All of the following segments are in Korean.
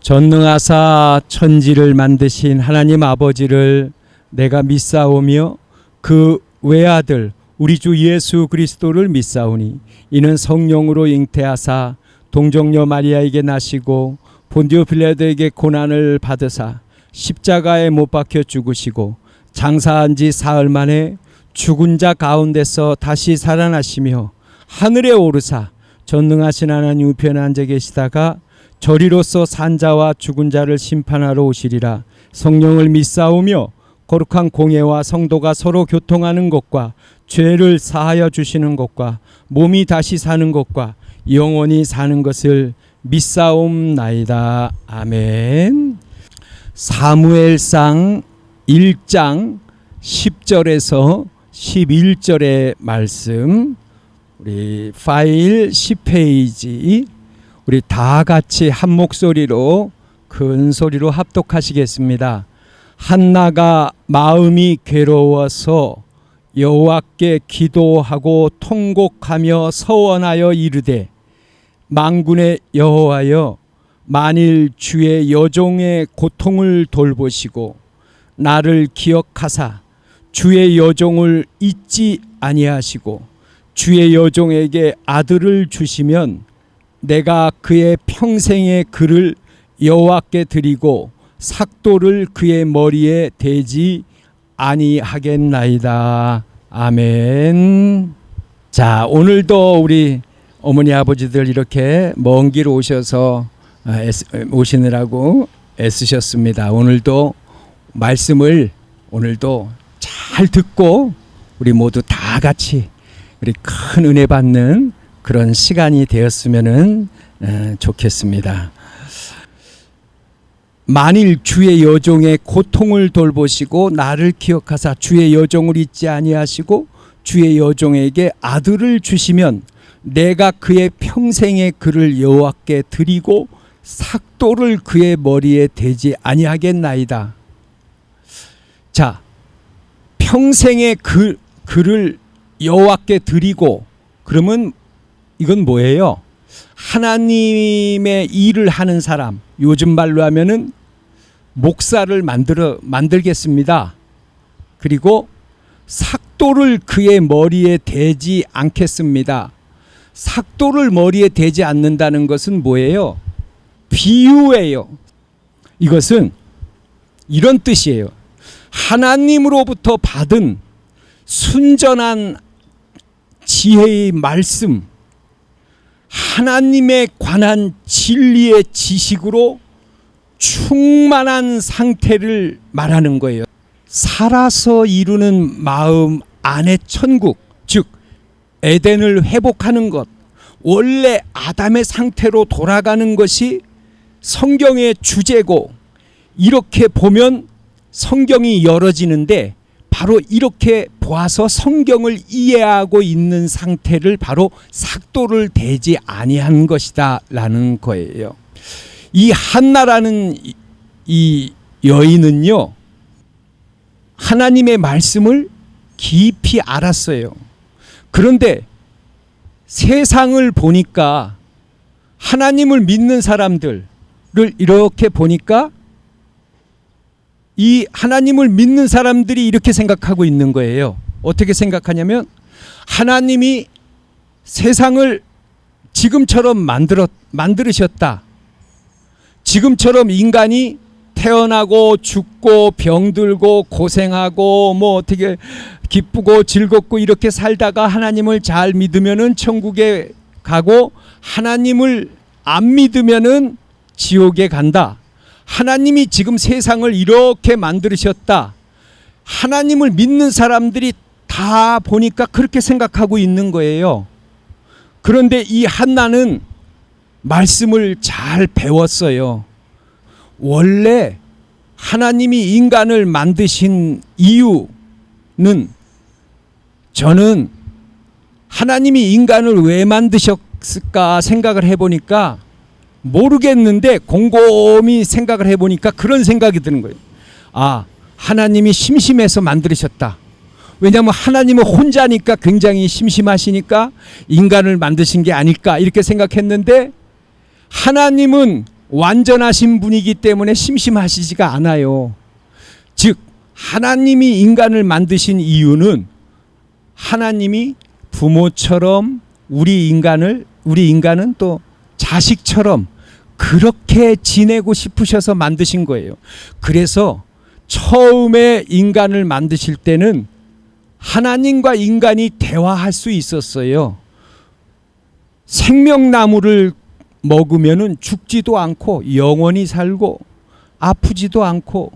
전능하사 천지를 만드신 하나님 아버지를 내가 믿사오며 그 외아들 우리 주 예수 그리스도를 믿사오니 이는 성령으로 잉태하사 동정녀 마리아에게 나시고 본디오 빌라도에게 고난을 받으사 십자가에 못 박혀 죽으시고 장사한 지 사흘 만에 죽은 자 가운데서 다시 살아나시며 하늘에 오르사 전능하신 하나님 우편에 앉아 계시다가 저리로서 산자와 죽은 자를 심판하러 오시리라. 성령을 믿사오며 거룩한 공예와 성도가 서로 교통하는 것과 죄를 사하여 주시는 것과 몸이 다시 사는 것과 영원히 사는 것을 믿사옵나이다. 아멘. 사무엘상 1장 10절에서 11절의 말씀, 우리 파일 10페이지 우리 다 같이 한 목소리로 큰 소리로 합독하시겠습니다. 한나가 마음이 괴로워서 여호와께 기도하고 통곡하며 서원하여 이르되 만군의 여호와여, 만일 주의 여종의 고통을 돌보시고 나를 기억하사 주의 여종을 잊지 아니하시고 주의 여종에게 아들을 주시면 내가 그의 평생의 글을 여호와께 드리고 삭도를 그의 머리에 대지 아니하겠나이다. 아멘. 자, 오늘도 우리 어머니 아버지들 이렇게 먼 길 오셔서 오시느라고 애쓰셨습니다. 오늘도 말씀을 오늘도 잘 듣고 우리 모두 다 같이 우리 큰 은혜 받는 그런 시간이 되었으면 좋겠습니다. 만일 주의 여종의 고통을 돌보시고 나를 기억하사 주의 여종을 잊지 아니하시고 주의 여종에게 아들을 주시면 내가 그의 평생의 글을 여호와께 드리고 삭도를 그의 머리에 대지 아니하겠나이다. 자, 평생의 글을 여호와께 드리고, 그러면 이건 뭐예요? 하나님의 일을 하는 사람, 요즘 말로 하면은 목사를 만들겠습니다. 그리고 삭도를 그의 머리에 대지 않겠습니다. 삭도를 머리에 대지 않는다는 것은 뭐예요? 비유예요. 이것은 이런 뜻이에요. 하나님으로부터 받은 순전한 지혜의 말씀, 하나님에 관한 진리의 지식으로 충만한 상태를 말하는 거예요. 살아서 이루는 마음 안의 천국, 즉 에덴을 회복하는 것, 원래 아담의 상태로 돌아가는 것이 성경의 주제고, 이렇게 보면 성경이 열어지는데 바로 이렇게 보아서 성경을 이해하고 있는 상태를 바로 삭도를 대지 아니한 것이다 라는 거예요. 이 한나라는 이 여인은요, 하나님의 말씀을 깊이 알았어요. 그런데 세상을 보니까, 하나님을 믿는 사람들을 이렇게 보니까 이 하나님을 믿는 사람들이 이렇게 생각하고 있는 거예요. 어떻게 생각하냐면, 하나님이 세상을 지금처럼 만들으셨다. 지금처럼 인간이 태어나고 죽고 병들고 고생하고 뭐 어떻게 기쁘고 즐겁고 이렇게 살다가 하나님을 잘 믿으면은 천국에 가고, 하나님을 안 믿으면은 지옥에 간다. 하나님이 지금 세상을 이렇게 만드셨다. 하나님을 믿는 사람들이 다 보니까 그렇게 생각하고 있는 거예요. 그런데 이 한나는 말씀을 잘 배웠어요. 원래 하나님이 인간을 만드신 이유는, 저는 하나님이 인간을 왜 만드셨을까 생각을 해보니까 모르겠는데, 곰곰이 생각을 해보니까 그런 생각이 드는 거예요. 아, 하나님이 심심해서 만드셨다. 왜냐하면 하나님은 혼자니까 굉장히 심심하시니까 인간을 만드신 게 아닐까 이렇게 생각했는데, 하나님은 완전하신 분이기 때문에 심심하시지가 않아요. 즉 하나님이 인간을 만드신 이유는 하나님이 부모처럼 우리 인간은 또 자식처럼 그렇게 지내고 싶으셔서 만드신 거예요. 그래서 처음에 인간을 만드실 때는 하나님과 인간이 대화할 수 있었어요. 생명나무를 먹으면은 죽지도 않고 영원히 살고 아프지도 않고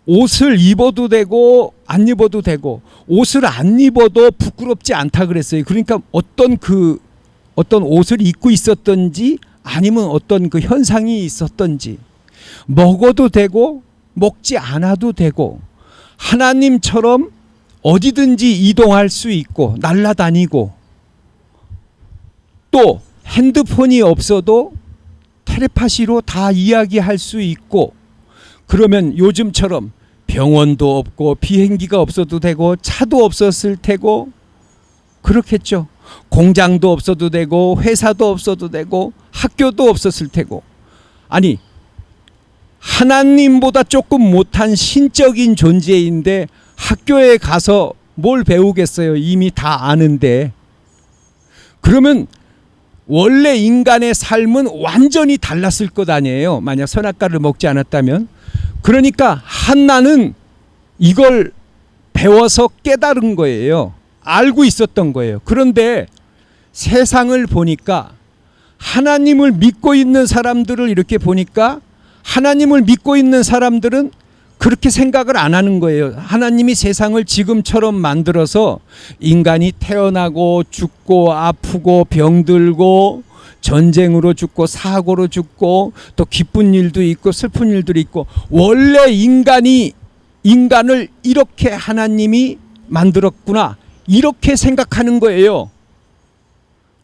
옷을 입어도 되고 안 입어도 되고 옷을 안 입어도 부끄럽지 않다 그랬어요. 그러니까 어떤 옷을 입고 있었던지 아니면 어떤 그 현상이 있었던지 먹어도 되고 먹지 않아도 되고 하나님처럼 어디든지 이동할 수 있고 날아다니고 또 핸드폰이 없어도 텔레파시로 다 이야기할 수 있고 그러면 요즘처럼 병원도 없고 비행기가 없어도 되고 차도 없었을 테고 그렇겠죠. 공장도 없어도 되고 회사도 없어도 되고 학교도 없었을 테고 아니 하나님보다 조금 못한 신적인 존재인데 학교에 가서 뭘 배우겠어요. 이미 다 아는데. 그러면 원래 인간의 삶은 완전히 달랐을 것 아니에요. 만약 선악과를 먹지 않았다면. 그러니까 한나는 이걸 배워서 깨달은 거예요. 알고 있었던 거예요. 그런데 세상을 보니까 하나님을 믿고 있는 사람들을 이렇게 보니까 하나님을 믿고 있는 사람들은 그렇게 생각을 안 하는 거예요. 하나님이 세상을 지금처럼 만들어서 인간이 태어나고 죽고 아프고 병들고 전쟁으로 죽고 사고로 죽고 또 기쁜 일도 있고 슬픈 일도 있고 원래 인간을 이렇게 하나님이 만들었구나 이렇게 생각하는 거예요.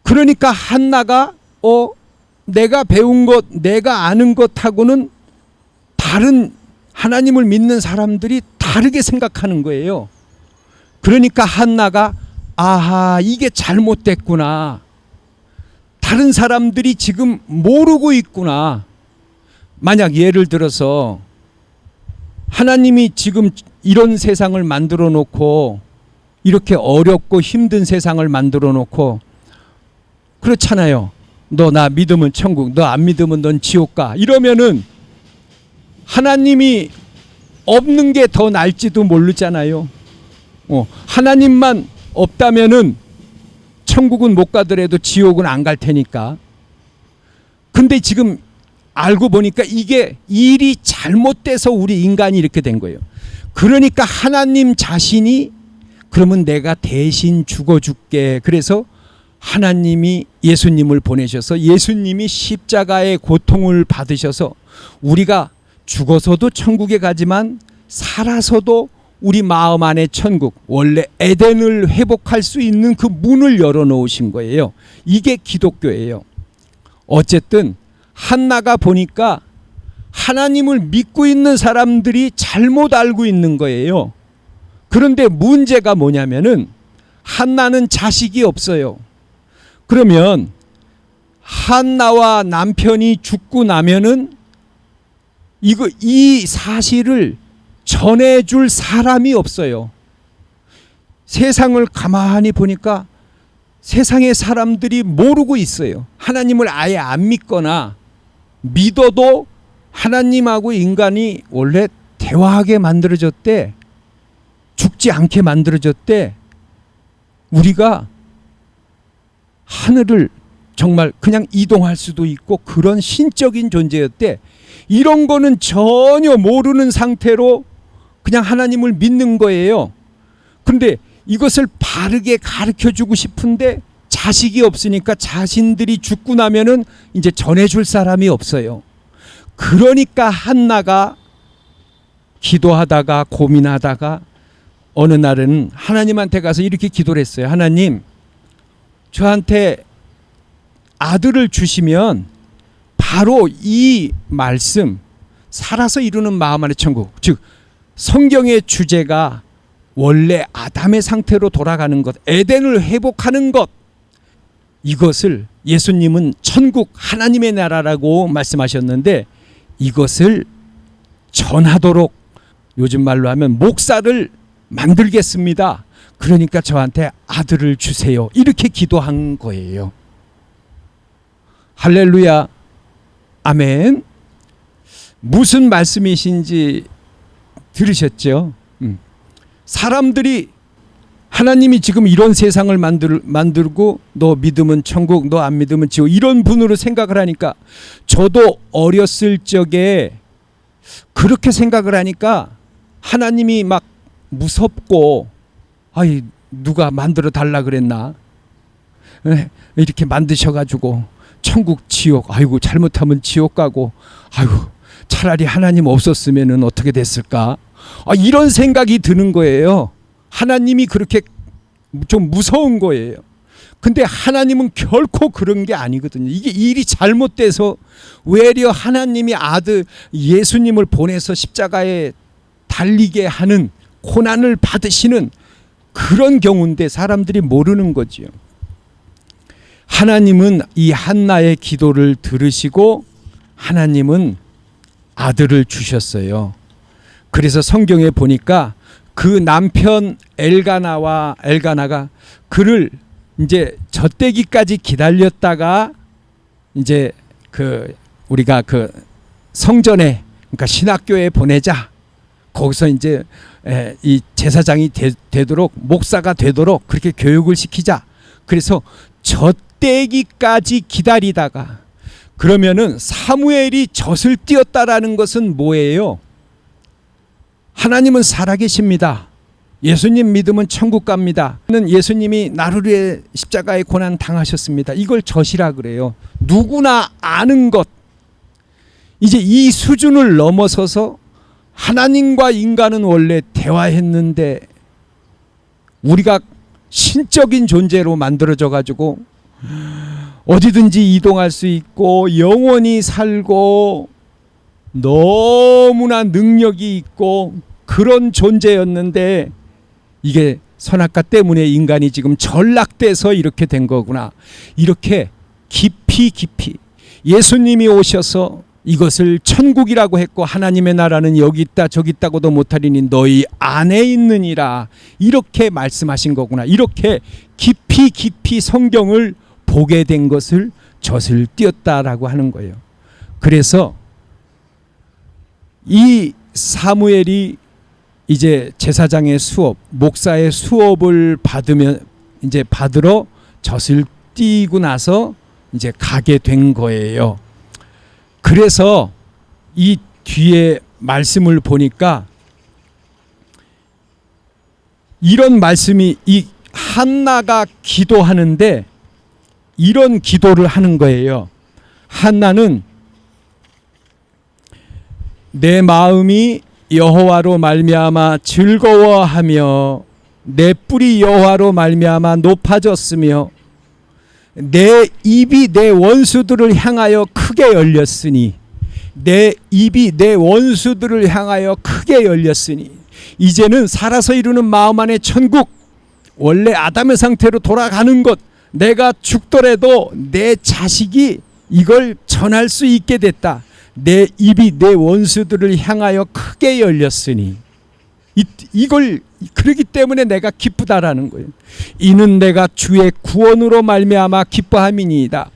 그러니까 한나가 내가 배운 것 내가 아는 것하고는 다른 하나님을 믿는 사람들이 다르게 생각하는 거예요. 그러니까 한나가 아하 이게 잘못됐구나. 다른 사람들이 지금 모르고 있구나. 만약 예를 들어서 하나님이 지금 이런 세상을 만들어 놓고 이렇게 어렵고 힘든 세상을 만들어 놓고 그렇잖아요. 너 나 믿으면 천국, 너 안 믿으면 넌 지옥 가. 이러면은 하나님이 없는 게 더 나을지도 모르잖아요. 하나님만 없다면은 천국은 못 가더라도 지옥은 안 갈 테니까. 근데 지금 알고 보니까 이게 일이 잘못돼서 우리 인간이 이렇게 된 거예요. 그러니까 하나님 자신이 그러면 내가 대신 죽어줄게. 그래서 하나님이 예수님을 보내셔서 예수님이 십자가의 고통을 받으셔서 우리가 죽어서도 천국에 가지만 살아서도 우리 마음 안에 천국 원래 에덴을 회복할 수 있는 그 문을 열어놓으신 거예요. 이게 기독교예요. 어쨌든 한나가 보니까 하나님을 믿고 있는 사람들이 잘못 알고 있는 거예요. 그런데 문제가 뭐냐면은 한나는 자식이 없어요. 그러면 한나와 남편이 죽고 나면은 이 사실을 전해줄 사람이 없어요. 세상을 가만히 보니까 세상의 사람들이 모르고 있어요. 하나님을 아예 안 믿거나 믿어도 하나님하고 인간이 원래 대화하게 만들어졌대. 죽지 않게 만들어졌대. 우리가 하늘을 정말 그냥 이동할 수도 있고 그런 신적인 존재였대. 이런 거는 전혀 모르는 상태로 그냥 하나님을 믿는 거예요. 그런데 이것을 바르게 가르쳐주고 싶은데 자식이 없으니까 자신들이 죽고 나면은 이제 전해줄 사람이 없어요. 그러니까 한나가 기도하다가 고민하다가 어느 날은 하나님한테 가서 이렇게 기도를 했어요. 하나님, 저한테 아들을 주시면 바로 이 말씀 살아서 이루는 마음 안의 천국, 즉 성경의 주제가 원래 아담의 상태로 돌아가는 것, 에덴을 회복하는 것, 이것을 예수님은 천국 하나님의 나라라고 말씀하셨는데 이것을 전하도록 요즘 말로 하면 목사를 만들겠습니다. 그러니까 저한테 아들을 주세요. 이렇게 기도한 거예요. 할렐루야. 아멘. 무슨 말씀이신지 들으셨죠? 사람들이 하나님이 지금 이런 세상을 만들고 너 믿으면 천국, 너 안 믿으면 지옥, 이런 분으로 생각을 하니까 저도 어렸을 적에 그렇게 생각을 하니까 하나님이 막 무섭고, 아이 누가 만들어 달라 그랬나, 이렇게 만드셔가지고 천국 지옥, 아이고 잘못하면 지옥 가고, 아이고 차라리 하나님 없었으면은 어떻게 됐을까, 이런 생각이 드는 거예요. 하나님이 그렇게 좀 무서운 거예요. 근데 하나님은 결코 그런 게 아니거든요. 이게 일이 잘못돼서 외려 하나님이 아들 예수님을 보내서 십자가에 달리게 하는, 고난을 받으시는 그런 경우인데 사람들이 모르는 거죠. 하나님은 이 한나의 기도를 들으시고 하나님은 아들을 주셨어요. 그래서 성경에 보니까 그 남편 엘가나가 그를 이제 젖대기까지 기다렸다가 이제 우리가 성전에, 그러니까 신학교에 보내자. 거기서 이제 이 제사장이 되도록, 목사가 되도록 그렇게 교육을 시키자. 그래서 젖대기까지 기다리다가, 그러면은 사무엘이 젖을 띄었다라는 것은 뭐예요? 하나님은 살아계십니다. 예수님 믿으면 천국 갑니다. 예수님이 나를 위해 십자가의 고난 당하셨습니다. 이걸 젖이라 그래요. 누구나 아는 것. 이제 이 수준을 넘어서서 하나님과 인간은 원래 대화했는데 우리가 신적인 존재로 만들어져 가지고 어디든지 이동할 수 있고 영원히 살고 너무나 능력이 있고 그런 존재였는데, 이게 선악과 때문에 인간이 지금 전락돼서 이렇게 된 거구나. 이렇게 깊이 예수님이 오셔서 이것을 천국이라고 했고, 하나님의 나라는 여기 있다 저기 있다고도 못하리니 너희 안에 있느니라, 이렇게 말씀하신 거구나. 이렇게 깊이 성경을 보게 된 것을 젖을 띄었다라고 하는 거예요. 그래서 이 사무엘이 이제 제사장의 수업, 목사의 수업을 받으러 젖을 띄고 나서 이제 가게 된 거예요. 그래서 이 뒤에 말씀을 보니까 이런 말씀이, 이 한나가 기도하는데 이런 기도를 하는 거예요. 한나는 내 마음이 여호와로 말미암아 즐거워하며 내 뿔이 여호와로 말미암아 높아졌으며 내 입이 내 원수들을 향하여 크게 열렸으니, 내 입이 내 원수들을 향하여 크게 열렸으니 이제는 살아서 이루는 마음 안에 천국, 원래 아담의 상태로 돌아가는 것, 내가 죽더라도 내 자식이 이걸 전할 수 있게 됐다. 내 입이 내 원수들을 향하여 크게 열렸으니, 이걸 그러기 때문에 내가 기쁘다라는 거예요. 이는 내가 주의 구원으로 말미암아 기뻐함이니이다.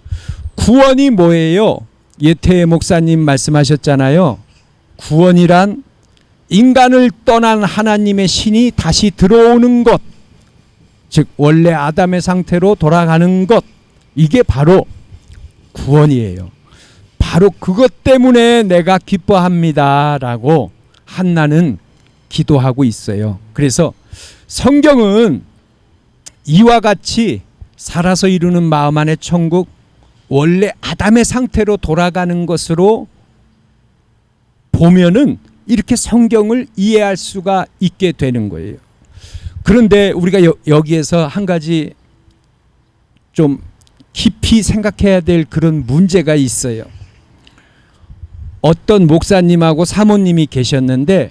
구원이 뭐예요? 예태 목사님 말씀하셨잖아요. 구원이란 인간을 떠난 하나님의 신이 다시 들어오는 것, 즉 원래 아담의 상태로 돌아가는 것, 이게 바로 구원이에요. 바로 그것 때문에 내가 기뻐합니다라고 한나는 기도하고 있어요. 그래서 성경은 이와 같이 살아서 이루는 마음 안의 천국, 원래 아담의 상태로 돌아가는 것으로 보면은 이렇게 성경을 이해할 수가 있게 되는 거예요. 그런데 우리가 여기에서 한 가지 좀 깊이 생각해야 될 그런 문제가 있어요. 어떤 목사님하고 사모님이 계셨는데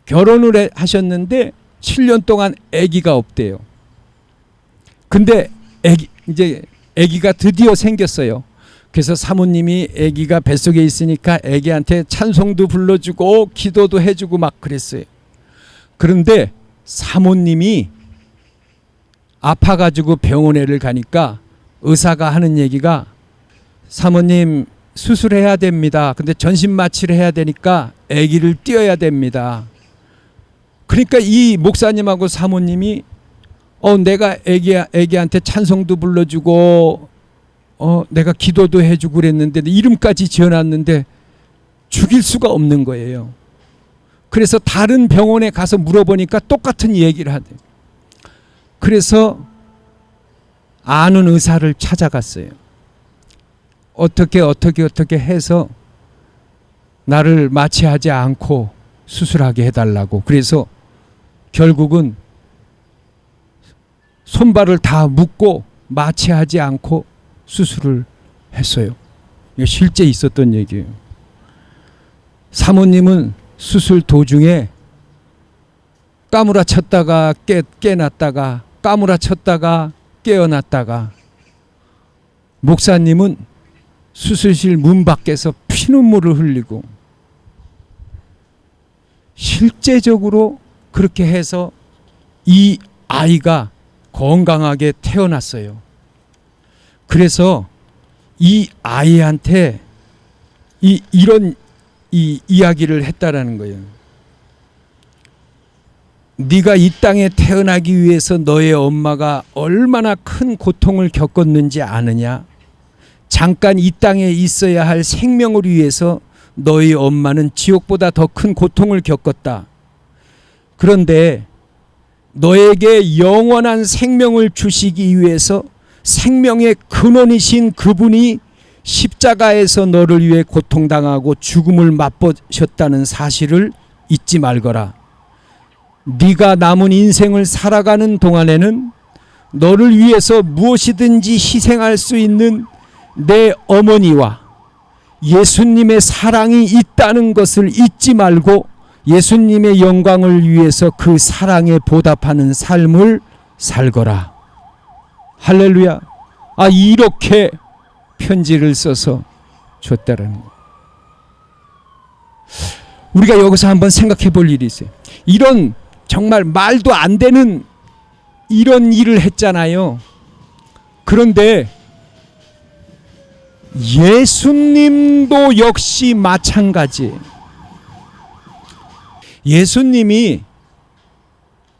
결혼을 하셨는데 7년 동안 아기가 없대요. 근데 이제 아기가 드디어 생겼어요. 그래서 사모님이 아기가 뱃속에 있으니까 아기한테 찬송도 불러주고 기도도 해주고 막 그랬어요. 그런데 사모님이 아파가지고 병원에를 가니까 의사가 하는 얘기가 사모님 수술해야 됩니다. 근데 전신 마취를 해야 되니까 아기를 띄어야 됩니다. 그러니까 이 목사님하고 사모님이 내가 아기한테 찬송도 불러주고 내가 기도도 해주고 그랬는데 이름까지 지어놨는데 죽일 수가 없는 거예요. 그래서 다른 병원에 가서 물어보니까 똑같은 얘기를 하대요. 그래서 아는 의사를 찾아갔어요. 어떻게 해서 나를 마취하지 않고 수술하게 해달라고. 그래서 결국은 손발을 다 묶고 마취하지 않고 수술을 했어요. 이거 실제 있었던 얘기예요. 사모님은 수술 도중에 까무라쳤다가 깨났다가 까무라쳤다가 깨어났다가, 목사님은 수술실 문 밖에서 피눈물을 흘리고, 실제적으로 그렇게 해서 이 아이가 건강하게 태어났어요. 그래서 이 아이한테 이런 이야기를 했다라는 거예요. 네가 이 땅에 태어나기 위해서 너의 엄마가 얼마나 큰 고통을 겪었는지 아느냐? 잠깐 이 땅에 있어야 할 생명을 위해서 너희 엄마는 지옥보다 더 큰 고통을 겪었다. 그런데 너에게 영원한 생명을 주시기 위해서 생명의 근원이신 그분이 십자가에서 너를 위해 고통당하고 죽음을 맛보셨다는 사실을 잊지 말거라. 네가 남은 인생을 살아가는 동안에는 너를 위해서 무엇이든지 희생할 수 있는 내 어머니와 예수님의 사랑이 있다는 것을 잊지 말고 예수님의 영광을 위해서 그 사랑에 보답하는 삶을 살거라. 할렐루야. 이렇게 편지를 써서 줬다라는 거예요. 우리가 여기서 한번 생각해 볼 일이 있어요. 이런 정말 말도 안 되는 이런 일을 했잖아요. 그런데 예수님도 역시 마찬가지예요. 예수님이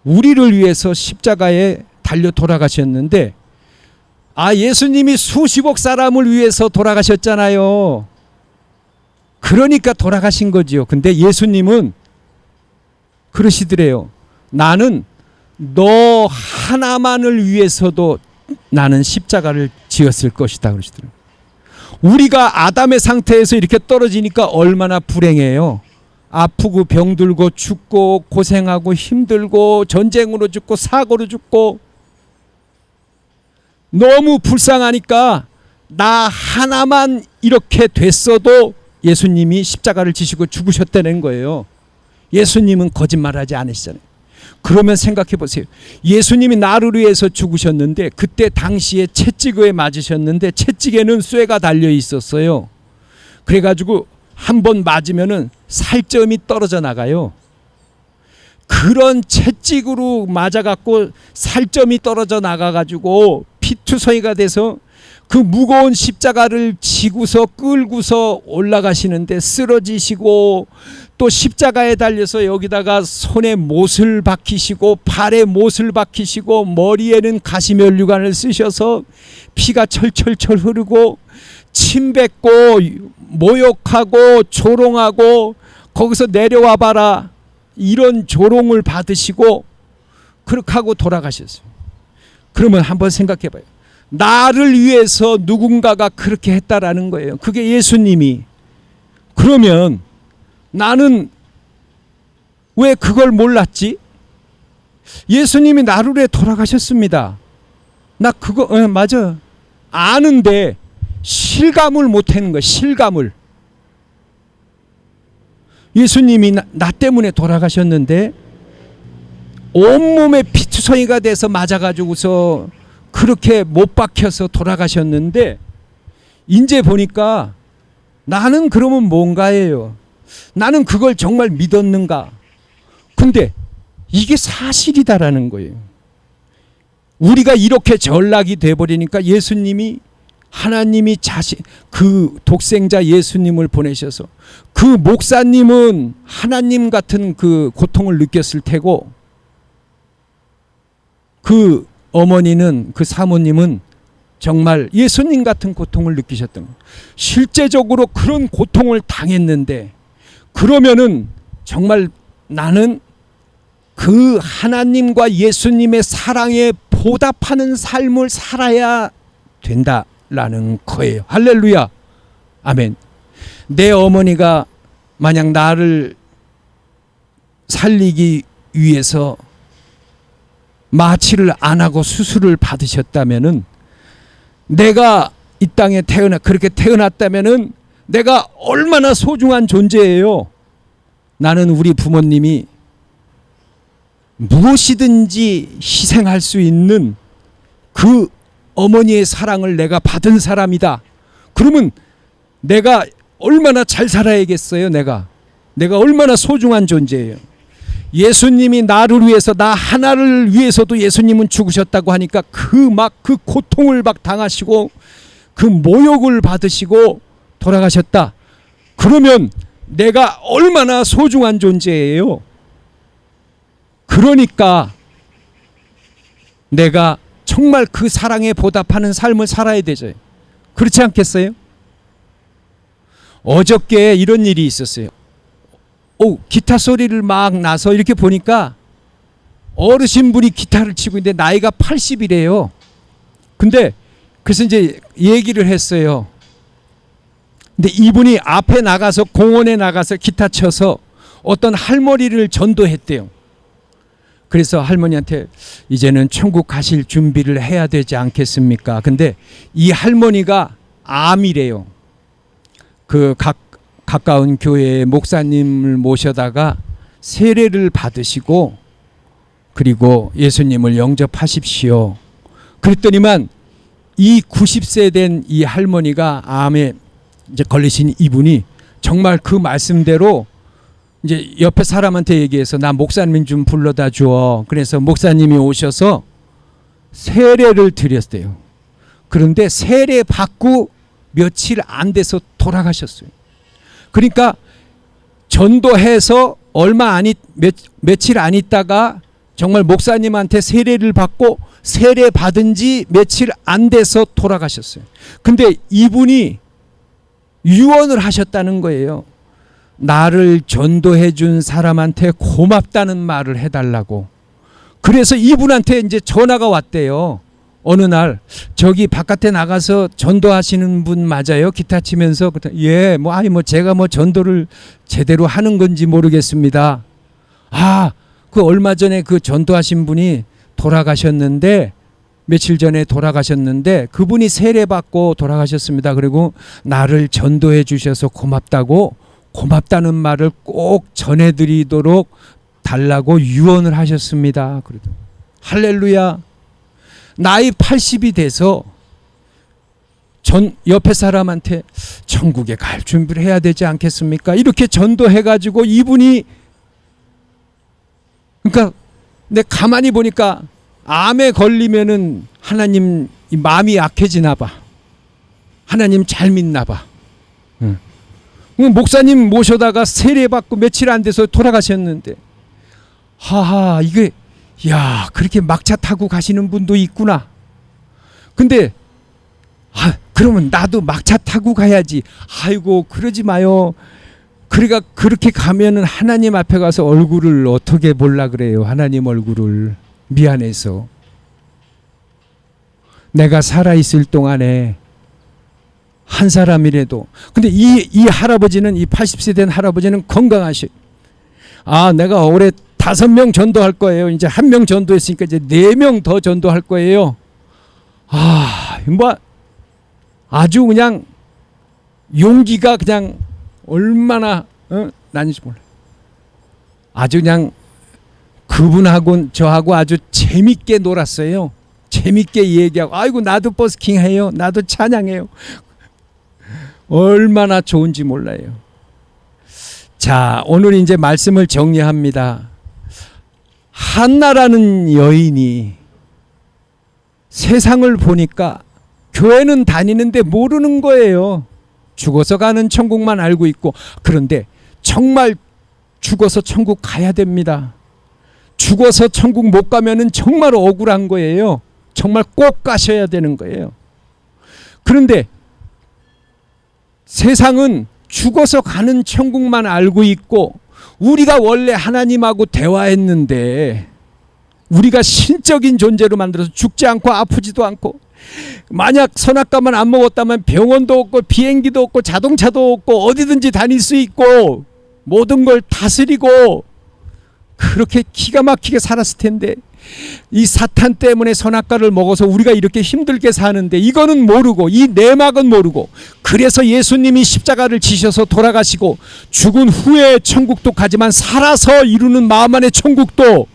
우리를 위해서 십자가에 달려 돌아가셨는데, 예수님이 수십억 사람을 위해서 돌아가셨잖아요. 그러니까 돌아가신 거지요. 근데 예수님은 그러시더래요. 나는 너 하나만을 위해서도 나는 십자가를 지었을 것이다 그러시더래요. 우리가 아담의 상태에서 이렇게 떨어지니까 얼마나 불행해요. 아프고 병들고 죽고 고생하고 힘들고 전쟁으로 죽고 사고로 죽고 너무 불쌍하니까 나 하나만 이렇게 됐어도 예수님이 십자가를 지시고 죽으셨다는 거예요. 예수님은 거짓말하지 않으시잖아요. 그러면 생각해 보세요. 예수님이 나를 위해서 죽으셨는데 그때 당시에 채찍에 맞으셨는데 채찍에는 쇠가 달려 있었어요. 그래가지고 한 번 맞으면은 살점이 떨어져 나가요. 그런 채찍으로 맞아갖고 살점이 떨어져 나가가지고 피투성이가 돼서 그 무거운 십자가를 지고서 끌고서 올라가시는데 쓰러지시고, 또 십자가에 달려서 여기다가 손에 못을 박히시고 발에 못을 박히시고 머리에는 가시면류관을 쓰셔서 피가 철철철 흐르고 침 뱉고 모욕하고 조롱하고 거기서 내려와 봐라 이런 조롱을 받으시고 그렇게 하고 돌아가셨어요. 그러면 한번 생각해 봐요. 나를 위해서 누군가가 그렇게 했다라는 거예요. 그게 예수님이. 그러면 나는 왜 그걸 몰랐지? 예수님이 나를 위해 돌아가셨습니다. 나 그거 맞아. 아는데 실감을 못하는 거야. 실감을. 예수님이 나 때문에 돌아가셨는데 온몸에 피투성이가 돼서 맞아가지고서 그렇게 못 박혀서 돌아가셨는데 이제 보니까 나는 그러면 뭔가예요. 나는 그걸 정말 믿었는가. 근데 이게 사실이다라는 거예요. 우리가 이렇게 전락이 돼버리니까 예수님이 하나님이 자신 그 독생자 예수님을 보내셔서 그 목사님은 하나님 같은 그 고통을 느꼈을 테고 그 어머니는 그 사모님은 정말 예수님 같은 고통을 느끼셨던 거예요. 실제적으로 그런 고통을 당했는데 그러면은 정말 나는 그 하나님과 예수님의 사랑에 보답하는 삶을 살아야 된다라는 거예요. 할렐루야. 아멘. 내 어머니가 만약 나를 살리기 위해서 마취를 안 하고 수술을 받으셨다면은 내가 이 땅에 그렇게 태어났다면은 내가 얼마나 소중한 존재예요. 나는 우리 부모님이 무엇이든지 희생할 수 있는 그 어머니의 사랑을 내가 받은 사람이다. 그러면 내가 얼마나 잘 살아야겠어요. 내가 얼마나 소중한 존재예요. 예수님이 나를 위해서 나 하나를 위해서도 예수님은 죽으셨다고 하니까 그 고통을 막 당하시고 그 모욕을 받으시고 돌아가셨다. 그러면 내가 얼마나 소중한 존재예요. 그러니까 내가 정말 그 사랑에 보답하는 삶을 살아야 되죠. 그렇지 않겠어요? 어저께 이런 일이 있었어요. 기타 소리를 막 나서 이렇게 보니까 어르신분이 기타를 치고 있는데 나이가 80이래요. 근데 그래서 이제 얘기를 했어요. 근데 이분이 앞에 나가서 공원에 나가서 기타 쳐서 어떤 할머니를 전도했대요. 그래서 할머니한테 이제는 천국 가실 준비를 해야 되지 않겠습니까? 근데 이 할머니가 암이래요. 그 가까운 교회의 목사님을 모셔다가 세례를 받으시고 그리고 예수님을 영접하십시오. 그랬더니만 이 90세 된 이 할머니가 암에 이제 걸리신 이분이 정말 그 말씀대로 이제 옆에 사람한테 얘기해서 나 목사님 좀 불러다 줘. 그래서 목사님이 오셔서 세례를 드렸대요. 그런데 세례 받고 며칠 안 돼서 돌아가셨어요. 그러니까 전도해서 며칠 안 있다가 정말 목사님한테 세례를 받고 세례 받은 지 며칠 안 돼서 돌아가셨어요. 근데 이분이 유언을 하셨다는 거예요. 나를 전도해 준 사람한테 고맙다는 말을 해달라고. 그래서 이분한테 이제 전화가 왔대요. 어느 날 저기 바깥에 나가서 전도하시는 분 맞아요? 기타 치면서. 예, 제가 전도를 제대로 하는 건지 모르겠습니다. 그 얼마 전에 그 전도하신 분이 돌아가셨는데 며칠 전에 돌아가셨는데 그분이 세례받고 돌아가셨습니다. 그리고 나를 전도해 주셔서 고맙다는 말을 꼭 전해드리도록 달라고 유언을 하셨습니다. 그래도 할렐루야. 나이 80이 돼서 옆에 사람한테 천국에 갈 준비를 해야 되지 않겠습니까? 이렇게 전도해가지고 이분이 그러니까 내 가만히 보니까 암에 걸리면은 하나님 마음이 약해지나 봐. 하나님 잘 믿나 봐. 목사님 모셔다가 세례받고 며칠 안 돼서 돌아가셨는데 이게 그렇게 막차 타고 가시는 분도 있구나. 근데 그러면 나도 막차 타고 가야지. 아이고 그러지 마요. 그러니까 그렇게 가면은 하나님 앞에 가서 얼굴을 어떻게 볼라 그래요. 하나님 얼굴을 미안해서. 내가 살아있을 동안에 한 사람이라도. 근데 이 할아버지는 이 80세 된 할아버지는 건강하셔. 내가 올해 5명 전도할 거예요. 이제 1명 전도했으니까 이제 4명 더 전도할 거예요. 아주 그냥 용기가 그냥 얼마나 나는지 몰라. 아주 그냥 그분하고 저하고 아주 재밌게 놀았어요. 재밌게 얘기하고 아이고 나도 버스킹 해요. 나도 찬양해요. 얼마나 좋은지 몰라요. 자, 오늘 이제 말씀을 정리합니다. 한나라는 여인이 세상을 보니까 교회는 다니는데 모르는 거예요. 죽어서 가는 천국만 알고 있고, 그런데 정말 죽어서 천국 가야 됩니다. 죽어서 천국 못 가면은 정말 억울한 거예요. 정말 꼭 가셔야 되는 거예요. 그런데 세상은 죽어서 가는 천국만 알고 있고, 우리가 원래 하나님하고 대화했는데 우리가 신적인 존재로 만들어서 죽지 않고 아프지도 않고, 만약 선악과만 안 먹었다면 병원도 없고 비행기도 없고 자동차도 없고 어디든지 다닐 수 있고 모든 걸 다스리고 그렇게 기가 막히게 살았을 텐데, 이 사탄 때문에 선악과를 먹어서 우리가 이렇게 힘들게 사는데 이거는 모르고, 이 내막은 모르고, 그래서 예수님이 십자가를 지셔서 돌아가시고 죽은 후에 천국도 가지만 살아서 이루는 마음 안의 천국도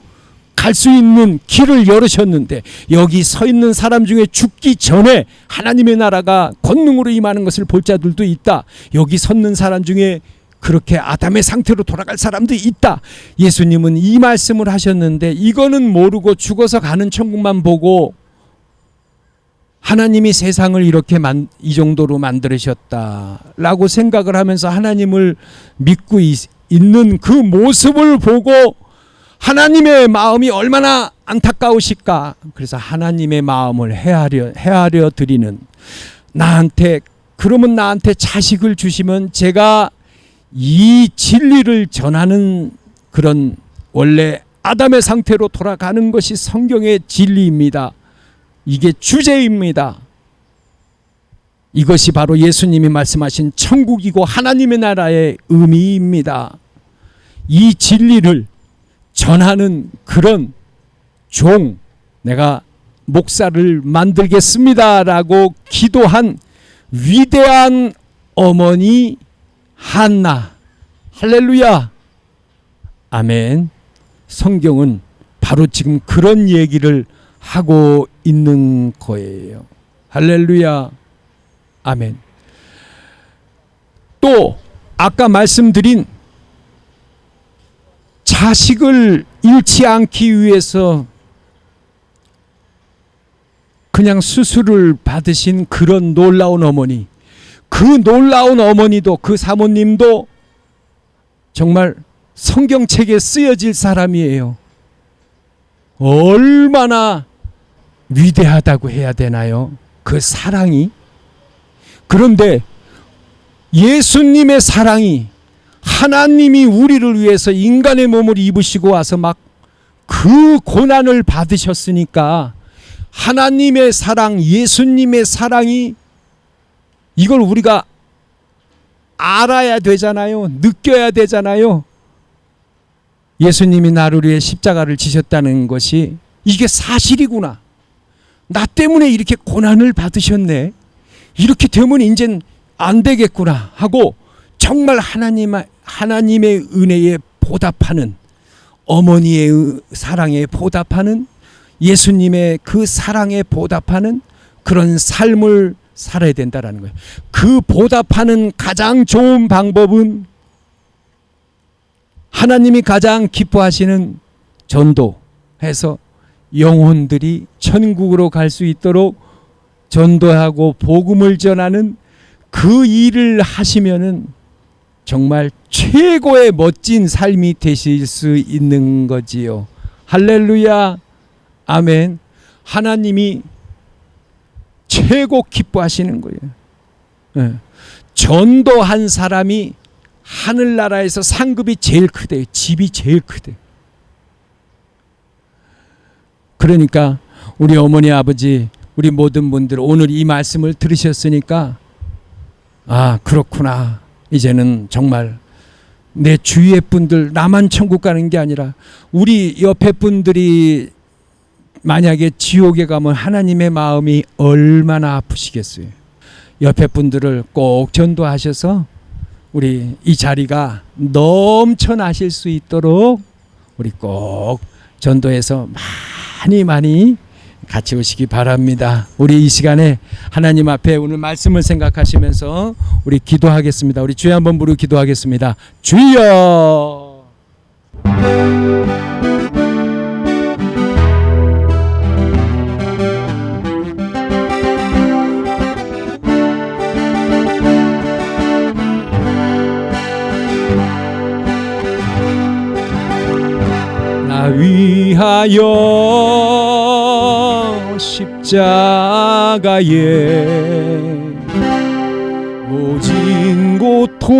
갈 수 있는 길을 열으셨는데, 여기 서 있는 사람 중에 죽기 전에 하나님의 나라가 권능으로 임하는 것을 볼 자들도 있다. 여기 섰는 사람 중에 그렇게 아담의 상태로 돌아갈 사람도 있다. 예수님은 이 말씀을 하셨는데 이거는 모르고 죽어서 가는 천국만 보고 하나님이 세상을 이렇게 이 정도로 만들으셨다라고 생각을 하면서 하나님을 믿고 있는 그 모습을 보고 하나님의 마음이 얼마나 안타까우실까. 그래서 하나님의 마음을 헤아려 드리는, 그러면 나한테 자식을 주시면 제가 이 진리를 전하는, 그런 원래 아담의 상태로 돌아가는 것이 성경의 진리입니다. 이게 주제입니다. 이것이 바로 예수님이 말씀하신 천국이고 하나님의 나라의 의미입니다. 이 진리를 전하는 그런 종, 내가 목사를 만들겠습니다라고 기도한 위대한 어머니 한나. 할렐루야. 아멘. 성경은 바로 지금 그런 얘기를 하고 있는 거예요. 할렐루야. 아멘. 또 아까 말씀드린 자식을 잃지 않기 위해서 그냥 수술을 받으신 그런 놀라운 어머니, 그 놀라운 어머니도, 그 사모님도 정말 성경책에 쓰여질 사람이에요. 얼마나 위대하다고 해야 되나요? 그 사랑이. 그런데 예수님의 사랑이, 하나님이 우리를 위해서 인간의 몸을 입으시고 와서 막 그 고난을 받으셨으니까 하나님의 사랑, 예수님의 사랑이, 이걸 우리가 알아야 되잖아요. 느껴야 되잖아요. 예수님이 나를 위해 십자가를 지셨다는 것이 이게 사실이구나. 나 때문에 이렇게 고난을 받으셨네. 이렇게 되면 이젠 안 되겠구나 하고 정말 하나님의 은혜에 보답하는, 어머니의 사랑에 보답하는, 예수님의 그 사랑에 보답하는 그런 삶을 살아야 된다라는 거예요. 그 보답하는 가장 좋은 방법은 하나님이 가장 기뻐하시는 전도해서 영혼들이 천국으로 갈 수 있도록 전도하고 복음을 전하는 그 일을 하시면은 정말 최고의 멋진 삶이 되실 수 있는 거지요. 할렐루야. 아멘. 하나님이 최고 기뻐하시는 거예요. 네. 전도한 사람이 하늘나라에서 상급이 제일 크대요. 집이 제일 크대요. 그러니까 우리 어머니, 아버지, 우리 모든 분들 오늘 이 말씀을 들으셨으니까, 아, 그렇구나. 이제는 정말 내 주위의 분들, 나만 천국 가는 게 아니라 우리 옆에 분들이 만약에 지옥에 가면 하나님의 마음이 얼마나 아프시겠어요. 옆에 분들을 꼭 전도하셔서 우리 이 자리가 넘쳐나실 수 있도록 우리 꼭 전도해서 많이 같이 오시기 바랍니다. 우리 이 시간에 하나님 앞에 오늘 말씀을 생각하시면서 우리 기도하겠습니다. 우리 주여 한번 부르고 기도하겠습니다. 주여. 나 위하여 십자가에 모진 고통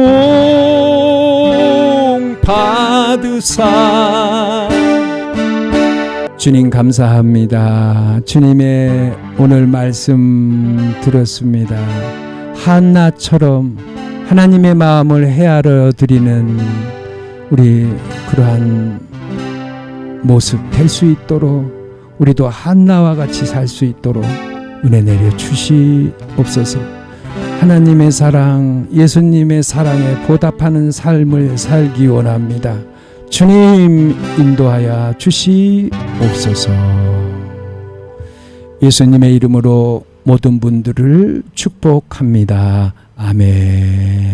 받으사. 주님 감사합니다. 주님의 오늘 말씀 들었습니다. 한나처럼 하나님의 마음을 헤아려 드리는 우리 그러한 모습 될 수 있도록 우리도 한나와 같이 살 수 있도록 은혜 내려 주시옵소서. 하나님의 사랑, 예수님의 사랑에 보답하는 삶을 살기 원합니다. 주님 인도하여 주시옵소서. 예수님의 이름으로 모든 분들을 축복합니다. 아멘.